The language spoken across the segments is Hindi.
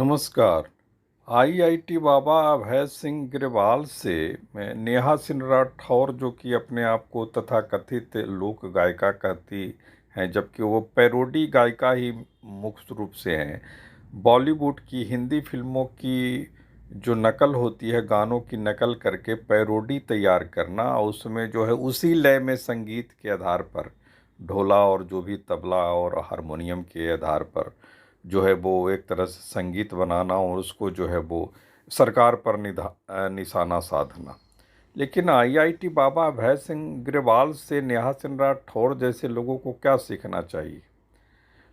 नमस्कार। आईआईटी बाबा अभय सिंह ग्रेवाल से मैं नेहा सिंह राठौर, जो कि अपने आप को तथाकथित लोक गायिका कहती हैं, जबकि वो पैरोडी गायिका ही मुख्य रूप से हैं। बॉलीवुड की हिंदी फिल्मों की जो नकल होती है, गानों की नकल करके पैरोडी तैयार करना, और उसमें जो है उसी लय में संगीत के आधार पर ढोला और जो भी तबला और हारमोनियम के आधार पर जो है वो एक तरह से संगीत बनाना और उसको जो है वो सरकार पर निशाना साधना। लेकिन आईआईटी बाबा अभय सिंह ग्रेवाल से नेहा सिंह राठौर जैसे लोगों को क्या सीखना चाहिए?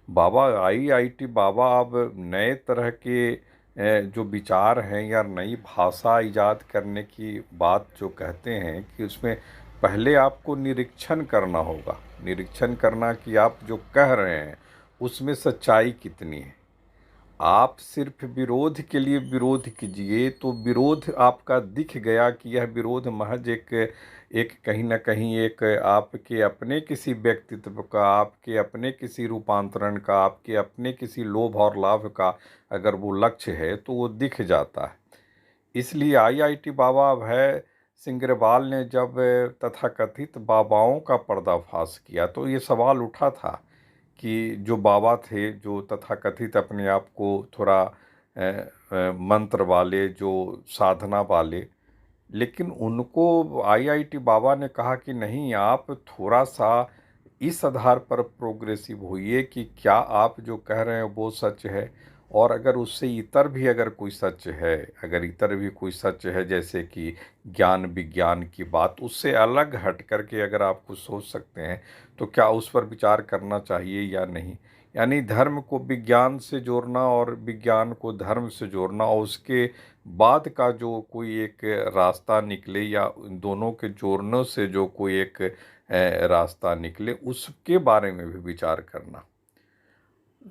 बाबा आईआईटी बाबा अब नए तरह के जो विचार हैं या नई भाषा इजाद करने की बात जो कहते हैं कि उसमें पहले आपको निरीक्षण करना होगा। निरीक्षण करना कि आप जो कह रहे हैं उसमें सच्चाई कितनी है। आप सिर्फ विरोध के लिए विरोध कीजिए तो विरोध आपका दिख गया कि यह विरोध महज एक एक कहीं ना कहीं एक आपके अपने किसी व्यक्तित्व का, आपके अपने किसी रूपांतरण का, आपके अपने किसी लोभ और लाभ का अगर वो लक्ष्य है तो वो दिख जाता है। इसलिए आईआईटी बाबा अभय सिंह ग्रेवाल ने जब तथाकथित बाबाओं का पर्दाफाश किया तो ये सवाल उठा था कि जो बाबा थे, जो तथाकथित अपने आप को थोड़ा मंत्र वाले, जो साधना वाले, लेकिन उनको आईआईटी बाबा ने कहा कि नहीं, आप थोड़ा सा इस आधार पर प्रोग्रेसिव होइए कि क्या आप जो कह रहे हैं वो सच है, और अगर उससे इतर भी अगर कोई सच है, अगर इतर भी कोई सच है, जैसे कि ज्ञान विज्ञान की बात, उससे अलग हट करके अगर आप कुछ सोच सकते हैं तो क्या उस पर विचार करना चाहिए या नहीं। यानी धर्म को विज्ञान से जोड़ना और विज्ञान को धर्म से जोड़ना, और उसके बाद का जो कोई एक रास्ता निकले या इन दोनों के जोड़ने से जो कोई एक रास्ता निकले, उसके बारे में भी विचार करना।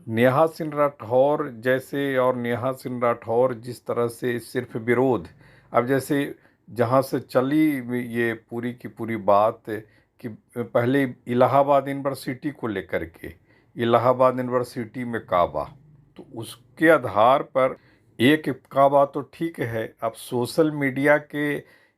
नेहा सिंह राठौर जैसे, और नेहा सिंह राठौर जिस तरह से सिर्फ विरोध, अब जैसे जहाँ से चली ये पूरी की पूरी बात कि पहले इलाहाबाद यूनिवर्सिटी को लेकर के, इलाहाबाद यूनिवर्सिटी में काबा, तो उसके आधार पर एक काबा तो ठीक है। अब सोशल मीडिया के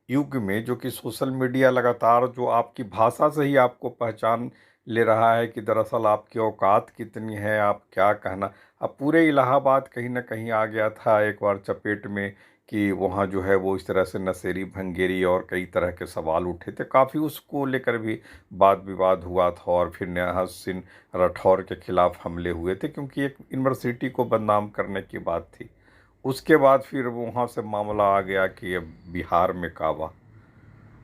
युग में, जो कि सोशल मीडिया लगातार जो आपकी भाषा से ही आपको पहचान ले रहा है कि दरअसल आपकी औकात कितनी है, आप क्या कहना। अब पूरे इलाहाबाद कहीं ना कहीं आ गया था एक बार चपेट में कि वहाँ जो है वो इस तरह से नशेड़ी भंगेरी और कई तरह के सवाल उठे थे, काफ़ी उसको लेकर भी वाद विवाद हुआ था, और फिर नेहा सिंह राठौर के खिलाफ हमले हुए थे क्योंकि एक यूनिवर्सिटी को बदनाम करने की बात थी। उसके बाद फिर वहाँ से मामला आ गया कि अब बिहार में काबा,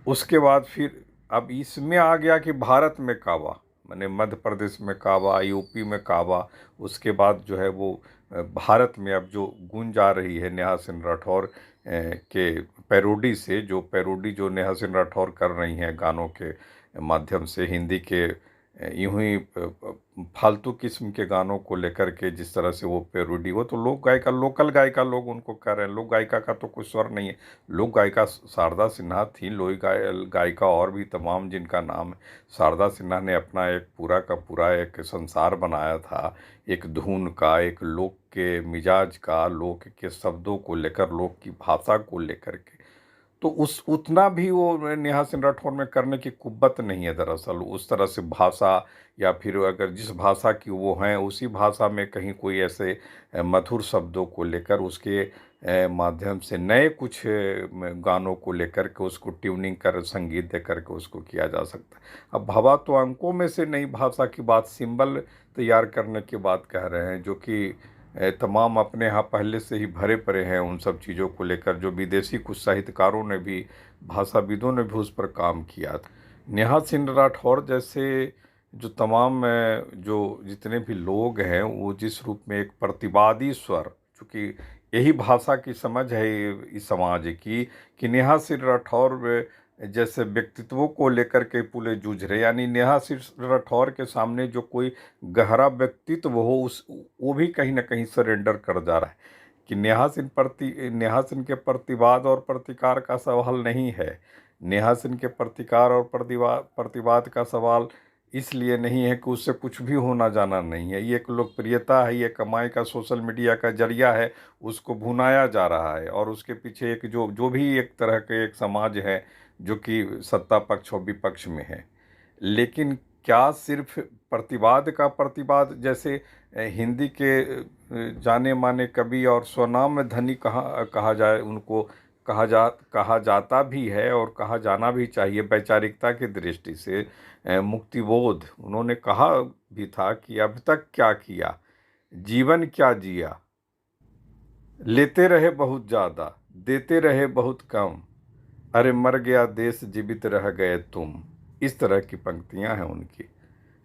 उसके बाद फिर अब इसमें आ गया कि भारत में काबा, माने मध्य प्रदेश में काबा, यूपी में काबा। उसके बाद जो है वो भारत में अब जो गूंज आ रही है नेहा सिंह राठौर के पैरोडी से, जो पैरोडी जो नेहा सिंह राठौर कर रही हैं गानों के माध्यम से, हिंदी के यूं ही फालतू किस्म के गानों को लेकर के जिस तरह से वो पैरोडी, वो तो लोक गायिका, लोकल गायिका लोग उनको कर रहे हैं। लोक गायिका का तो कोई स्वर नहीं है। लोक गायिका शारदा सिन्हा थी, लोक गायिका और भी तमाम जिनका नाम है। शारदा सिन्हा ने अपना एक पूरा का पूरा एक संसार बनाया था, एक धुन का, एक लोक के मिजाज का, लोक के शब्दों को लेकर, लोक की भाषा को लेकर के। तो उस उतना भी वो नेहा सिंह राठौर में करने की कुव्वत नहीं है। दरअसल उस तरह से भाषा, या फिर अगर जिस भाषा की वो हैं उसी भाषा में कहीं कोई ऐसे मधुर शब्दों को लेकर, उसके माध्यम से नए कुछ गानों को लेकर के उसको ट्यूनिंग कर, संगीत दे करके उसको किया जा सकता है। अब भावा तो अंकों में से नई भाषा की बात, सिंबल तैयार करने की बात कह रहे हैं, जो कि तमाम अपने यहाँ पहले से ही भरे पड़े हैं उन सब चीज़ों को लेकर, जो विदेशी कुछ साहित्यकारों ने भी, भाषाविदों ने भी उस पर काम किया था। नेहा सिंह राठौर जैसे जो तमाम जो जितने भी लोग हैं, वो जिस रूप में एक प्रतिवादी स्वर, चूँकि यही भाषा की समझ है इस समाज की, कि नेहा सिंह राठौर जैसे व्यक्तित्वों को लेकर के पूरे जूझ रहे, यानी नेहा सिंह राठौर के सामने जो कोई गहरा व्यक्तित्व हो, उस वो भी कहीं ना कहीं सरेंडर कर जा रहा है। कि नेहा सिंह के प्रतिवाद और प्रतिकार का सवाल नहीं है। नेहा सिंह के प्रतिकार और प्रतिवाद का सवाल इसलिए नहीं है कि उससे कुछ भी होना जाना नहीं है। ये एक लोकप्रियता है, ये कमाई का सोशल मीडिया का जरिया है, उसको भुनाया जा रहा है। और उसके पीछे एक जो जो भी एक तरह के एक समाज है जो कि सत्ता पक्ष और विपक्ष में है। लेकिन क्या सिर्फ प्रतिवाद का प्रतिवाद, जैसे हिंदी के जाने माने कवि और स्वनाम धनी कहा कहा जाए उनको, कहा जाता भी है और कहा जाना भी चाहिए वैचारिकता की दृष्टि से। मुक्तिबोध उन्होंने कहा भी था कि अब तक क्या किया, जीवन क्या जिया, लेते रहे बहुत ज़्यादा, देते रहे बहुत कम, अरे मर गया देश जीवित रह गए तुम। इस तरह की पंक्तियां हैं उनकी।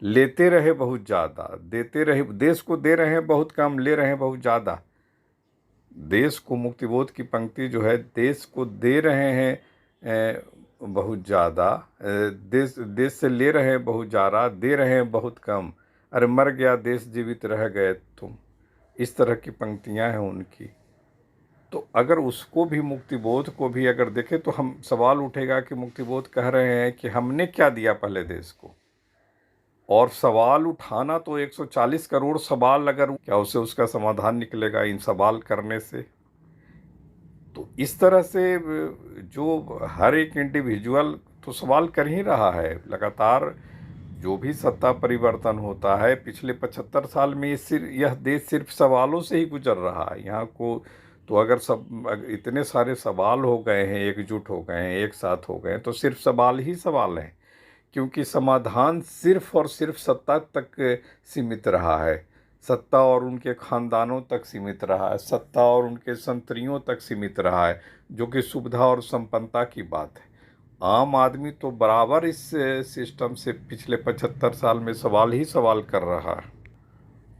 लेते रहे बहुत ज़्यादा, देते रहे, देश को दे रहे हैं बहुत कम, ले रहे हैं बहुत ज़्यादा। देश को, मुक्तिबोध की पंक्ति जो है, देश को दे रहे हैं बहुत ज़्यादा, देश देश से ले रहे हैं बहुत ज़्यादा, दे रहे हैं बहुत कम, अरे मर गया देश जीवित रह गए तुम। इस तरह की पंक्तियां हैं उनकी। तो अगर उसको भी, मुक्तिबोध को भी अगर देखें तो हम सवाल उठेगा कि मुक्तिबोध कह रहे हैं कि हमने क्या दिया पहले देश को। और सवाल उठाना तो 140 करोड़ सवाल, अगर क्या उससे उसका समाधान निकलेगा इन सवाल करने से? तो इस तरह से जो हर एक इंडिविजुअल तो सवाल कर ही रहा है लगातार। जो भी सत्ता परिवर्तन होता है पिछले 75 साल में, यह देश सिर्फ सवालों से ही गुजर रहा है। यहाँ को तो अगर इतने सारे सवाल हो गए हैं, एकजुट हो गए हैं, एक साथ हो गए हैं, तो सिर्फ सवाल ही सवाल हैं। क्योंकि समाधान सिर्फ और सिर्फ सत्ता तक सीमित रहा है, सत्ता और उनके खानदानों तक सीमित रहा है, सत्ता और उनके संतरियों तक सीमित रहा है, जो कि सुविधा और संपन्नता की बात है। आम आदमी तो बराबर इस सिस्टम से पिछले 75 साल में सवाल ही सवाल कर रहा है।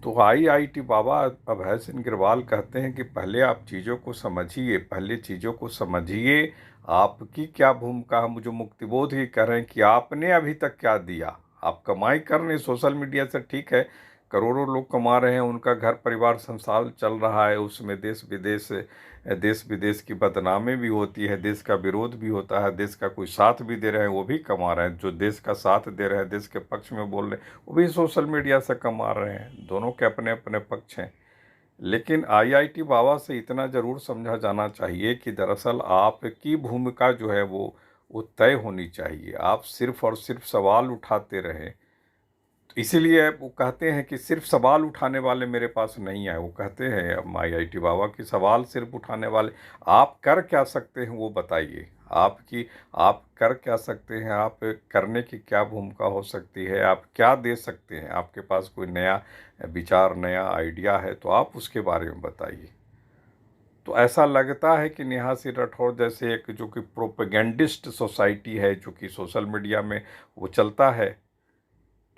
तो आईआईटी बाबा अभय सिंह ग्रेवाल कहते हैं कि पहले आप चीज़ों को समझिए, पहले चीज़ों को समझिए, आपकी क्या भूमिका है। मुझे मुक्तिबोध ही कह रहे हैं कि आपने अभी तक क्या दिया। आप कमाई कर रहे हैं सोशल मीडिया से, ठीक है, करोड़ों लोग कमा रहे हैं, उनका घर परिवार संसार चल रहा है, उसमें देश विदेश की बदनामी भी होती है, देश का विरोध भी होता है, देश का कोई साथ भी दे रहे हैं वो भी कमा रहे हैं, जो देश का साथ दे रहे हैं, देश के पक्ष में बोल रहे हैं, वो भी सोशल मीडिया से कमा रहे हैं। दोनों के अपने अपने पक्ष हैं। लेकिन आईआईटी बाबा से इतना ज़रूर समझा जाना चाहिए कि दरअसल आपकी भूमिका जो है वो तय होनी चाहिए। आप सिर्फ और सिर्फ सवाल उठाते रहें। तो इसीलिए वो कहते हैं कि सिर्फ सवाल उठाने वाले मेरे पास नहीं आए। वो कहते हैं आईआईटी बाबा कि सवाल सिर्फ उठाने वाले, आप कर क्या सकते हैं वो बताइए। आप कर क्या सकते हैं, आप करने की क्या भूमिका हो सकती है, आप क्या दे सकते हैं, आपके पास कोई नया विचार, नया आइडिया है तो आप उसके बारे में बताइए। तो ऐसा लगता है कि नेहा सिंह राठौर जैसे एक जो कि प्रोपेगेंडिस्ट सोसाइटी है, जो कि सोशल मीडिया में वो चलता है,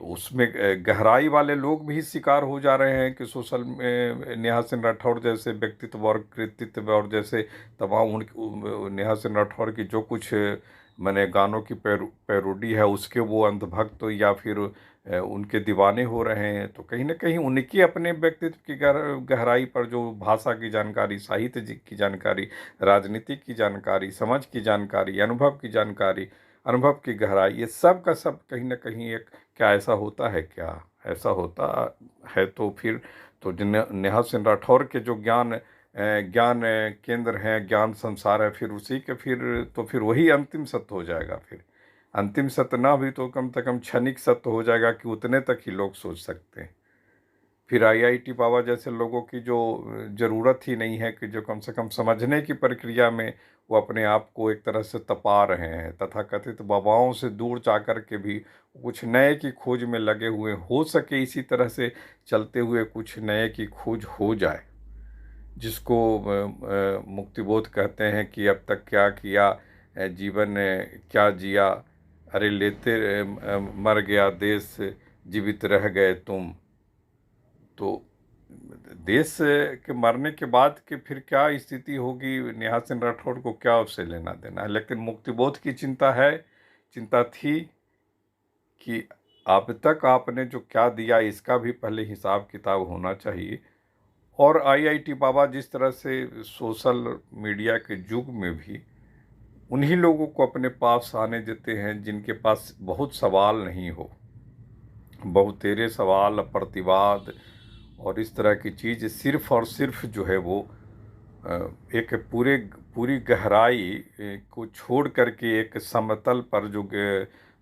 तो उसमें गहराई वाले लोग भी शिकार हो जा रहे हैं कि सोशल में नेहा सिंह राठौर जैसे व्यक्तित्व और कृतित्व और जैसे तमाम नेहा सिंह राठौर की जो कुछ मैंने गानों की पैरोडी है उसके वो अंधभक्त या फिर उनके दीवाने हो रहे हैं। तो कहीं ना कहीं उनकी अपने व्यक्तित्व की गहराई पर जो भाषा की जानकारी, साहित्य की जानकारी, राजनीति की जानकारी, समझ की जानकारी, अनुभव की जानकारी, अनुभव की गहराई, ये सब का सब कहीं ना कहीं एक, क्या ऐसा होता है, क्या ऐसा होता है तो फिर तो नेहा सिंह राठौर के जो ज्ञान केंद्र हैं, ज्ञान संसार है, फिर उसी के फिर वही अंतिम सत्य हो जाएगा। फिर अंतिम सत्य ना भी तो कम से कम क्षणिक सत्य हो जाएगा कि उतने तक ही लोग सोच सकते हैं। फिर आईआईटी बाबा जैसे लोगों की जो ज़रूरत ही नहीं है, कि जो कम से कम समझने की प्रक्रिया में वो अपने आप को एक तरह से तपा रहे हैं, तथाकथित बाबाओं से दूर जा कर के भी कुछ नए की खोज में लगे हुए, हो सके इसी तरह से चलते हुए कुछ नए की खोज हो जाए, जिसको मुक्तिबोध कहते हैं कि अब तक क्या किया, जीवन क्या जिया, अरे लेते मर गया देश जीवित रह गए तुम। तो देश के मरने के बाद के फिर क्या स्थिति होगी, नेहा सिंह राठौर को क्या उससे लेना देना है। लेकिन मुक्तिबोध की चिंता थी कि अब तक आपने जो क्या दिया इसका भी पहले हिसाब किताब होना चाहिए। और आईआईटी बाबा जिस तरह से सोशल मीडिया के युग में भी उन्हीं लोगों को अपने पास आने देते हैं जिनके पास बहुत सवाल नहीं हो, बहुतेरे सवाल, प्रतिवाद और इस तरह की चीज़ सिर्फ़ और सिर्फ़ जो है वो एक पूरी गहराई को छोड़ करके एक समतल पर जो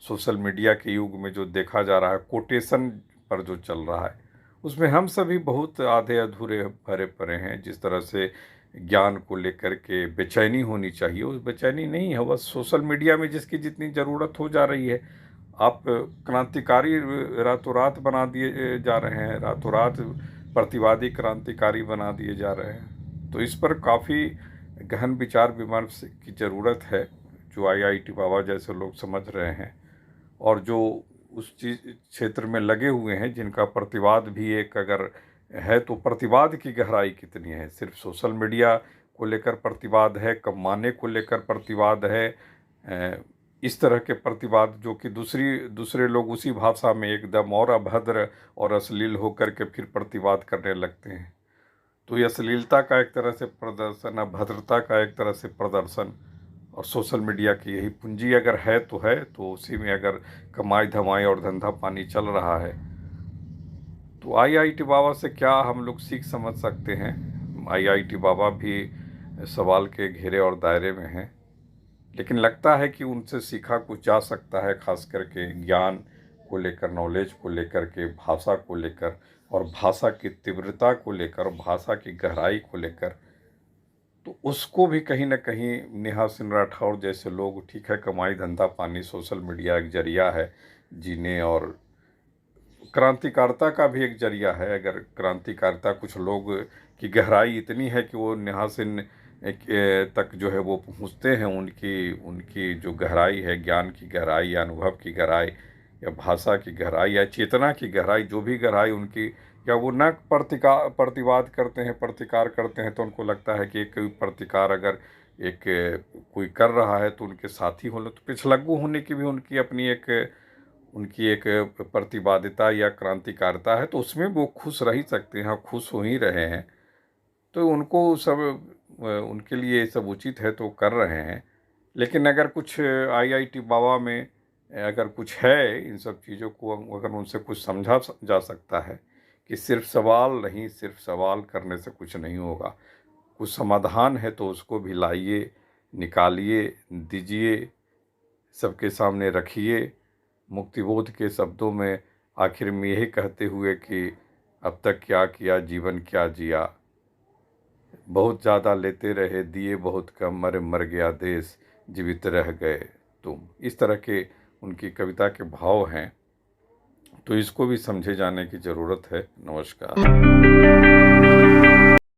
सोशल मीडिया के युग में जो देखा जा रहा है, कोटेशन पर जो चल रहा है, उसमें हम सभी बहुत आधे अधूरे भरे पड़े हैं। जिस तरह से ज्ञान को लेकर के बेचैनी होनी चाहिए, उस बेचैनी नहीं है। बस सोशल मीडिया में जिसकी जितनी ज़रूरत हो जा रही है, आप क्रांतिकारी रातों रात बना दिए जा रहे हैं, रातों रात प्रतिवादी क्रांतिकारी बना दिए जा रहे हैं। तो इस पर काफ़ी गहन विचार विमर्श की ज़रूरत है, जो आईआईटी बाबा जैसे लोग समझ रहे हैं और जो उस चीज़ क्षेत्र में लगे हुए हैं, जिनका प्रतिवाद भी एक अगर है तो प्रतिवाद की गहराई कितनी है। सिर्फ सोशल मीडिया को लेकर प्रतिवाद है, कमाने को लेकर प्रतिवाद है, इस तरह के प्रतिवाद जो कि दूसरे लोग उसी भाषा में एकदम और अभद्र और अश्लील होकर के फिर प्रतिवाद करने लगते हैं। तो ये अश्लीलता का एक तरह से प्रदर्शन, अभद्रता का एक तरह से प्रदर्शन, और सोशल मीडिया की यही पूंजी अगर है तो उसी में अगर कमाई धमाई और धंधा पानी चल रहा है, तो आईआईटी बाबा से क्या हम लोग सीख समझ सकते हैं। आईआईटी बाबा भी सवाल के घेरे और दायरे में हैं, लेकिन लगता है कि उनसे सीखा कुछ जा सकता है, खास करके ज्ञान को लेकर, नॉलेज को लेकर के, भाषा को लेकर और भाषा की तीव्रता को लेकर, भाषा की गहराई को लेकर। तो उसको भी कहीं ना कहीं नेहा सिंह राठौर जैसे लोग, ठीक है कमाई धंधा पानी, सोशल मीडिया एक जरिया है जीने, और क्रांतिकारिता का भी एक जरिया है। अगर क्रांतिकारिता कुछ लोग की गहराई इतनी है कि वो नेहा सिंह तक जो है वो पहुँचते हैं, उनकी उनकी जो गहराई है, ज्ञान की गहराई या अनुभव की गहराई या भाषा की गहराई या चेतना की गहराई, जो भी गहराई उनकी, या वो न प्रतिवाद करते हैं, प्रतिकार करते हैं, तो उनको लगता है कि कोई प्रतिकार अगर एक कोई कर रहा है तो उनके साथी होने, तो पिछलग्गू होने की भी उनकी एक प्रतिवादिता या क्रांतिकारिता है, तो उसमें वो खुश रह ही सकते हैं, खुश हो ही रहे हैं। तो उनको सब उनके लिए सब उचित है तो कर रहे हैं। लेकिन अगर कुछ आईआईटी बाबा में अगर कुछ है, इन सब चीज़ों को अगर उनसे कुछ समझा जा सकता है कि सिर्फ सवाल नहीं, सिर्फ सवाल करने से कुछ नहीं होगा, कुछ समाधान है तो उसको भी लाइए, निकालिए, दीजिए, सबके सामने रखिए, मुक्तिबोध के शब्दों में आखिर में यही कहते हुए कि अब तक क्या किया, जीवन क्या जिया, बहुत ज़्यादा लेते रहे, दिए बहुत कम, मर गया देश, जीवित रह गए तुम। इस तरह के उनकी कविता के भाव हैं, तो इसको भी समझे जाने की ज़रूरत है। नमस्कार।